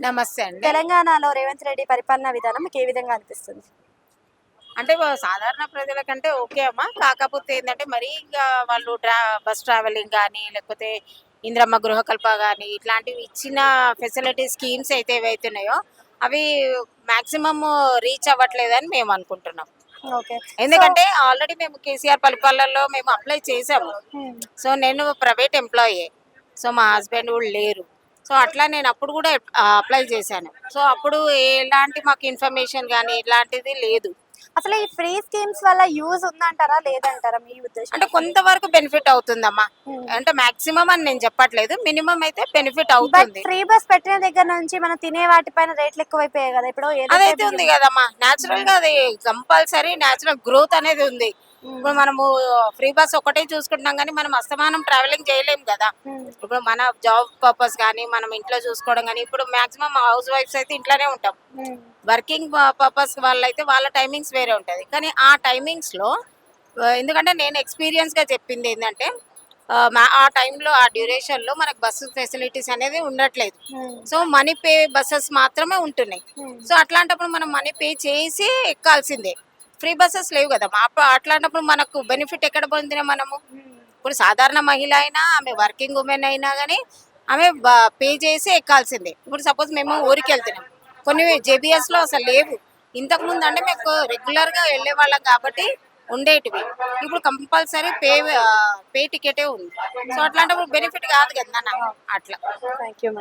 నమస్తే అండి. తెలంగాణలో రేవంత్ రెడ్డి పరిపాలనా విధానం మీకు ఏ విధంగా అనిపిస్తుంది? అంటే సాధారణ ప్రజలకంటే ఓకే అమ్మా. కాకపోతే ఏందంటే మరీ ఇంకా వాళ్ళు బస్ ట్రావెలింగ్ గానీ, లేకపోతే ఇందిరమ్మ గృహకల్ప గానీ, ఇట్లాంటివి ఇచ్చిన ఫెసిలిటీ స్కీమ్స్ అయితే ఏవైతున్నాయో అవి మాక్సిమమ్ రీచ్ అవ్వట్లేదని మేము అనుకుంటున్నాం. ఓకే. ఎందుకంటే ఆల్రెడీ మేము కేసీఆర్ పరిపాలనలో మేము అప్లై చేసాము. సో నేను ప్రైవేట్ ఎంప్లాయీ. సో మా హస్బెండ్ కూడా లేరు. సో అట్లా నేను అప్పుడు కూడా అప్లై చేశాను. సో అప్పుడు ఎలాంటి మాకు ఇన్ఫర్మేషన్ కానీ ఇలాంటిది లేదు. అసలు ఈ ఫ్రీ స్కీమ్స్ వల్ల యూజ్ ఉందంటారా లేదంటారా మీ ఉద్దేశం? అంటే కొంతవరకు బెనిఫిట్ అవుతుందమ్మా. అంటే మాక్సిమం అని నేను చెప్పట్లేదు, మినిమం అయితే బెనిఫిట్ బట్ అవుతుంది. ఫ్రీ బస్ పెట్టిన దగ్గర నుంచి మనం తినే వాటిపైన రేట్లు ఎక్కువైపోయాయి కదా. ఇప్పుడు అదైతే ఉంది కదమ్మా, న్యాచురల్ గా అది కంపల్సరీ న్యాచురల్ గ్రోత్ అనేది ఉంది. ఇప్పుడు మనము ఫ్రీ బస్ ఒకటే చూసుకుంటున్నాం కానీ మనం అస్తమానం ట్రావెలింగ్ చేయలేము కదా. ఇప్పుడు మన జాబ్ పర్పస్ కానీ మనం ఇంట్లో చూసుకోవడం కానీ, ఇప్పుడు మాక్సిమం హౌస్ వైఫ్స్ అయితే ఇంట్లోనే ఉంటాం. వర్కింగ్ పర్పస్ వాళ్ళైతే వాళ్ళ టైమింగ్స్ వేరే ఉంటుంది. కానీ ఆ టైమింగ్స్ లో ఎందుకంటే నేను ఎక్స్పీరియన్స్ గా చెప్పింది ఏంటంటే ఆ టైంలో ఆ డ్యూరేషన్ లో మనకు బస్సు ఫెసిలిటీస్ అనేది ఉండట్లేదు. సో మనీ పే బస్సెస్ మాత్రమే ఉంటున్నాయి. సో అట్లాంటప్పుడు మనం మనీ పే చేసి ఎక్కాల్సిందే. ఫ్రీ బస్సెస్ లేవు కదా. అట్లాంటప్పుడు మనకు బెనిఫిట్ ఎక్కడ పొందినా మనము, ఇప్పుడు సాధారణ మహిళ అయినా ఆమె వర్కింగ్ ఉమెన్ అయినా కానీ ఆమె పే చేసి ఎక్కాల్సిందే. ఇప్పుడు సపోజ్ మేము ఊరికి వెళ్తున్నాం, కొన్ని జేబీఎస్ లో అసలు లేవు. ఇంతకు ముందు అంటే మేము రెగ్యులర్ గా వెళ్ళే వాళ్ళం కాబట్టి ఉండేటివి. ఇప్పుడు కంపల్సరీ పే టికెటే ఉంది. సో అట్లాంటప్పుడు బెనిఫిట్ కాదు కదా నాన్న. అట్లా. Thank you.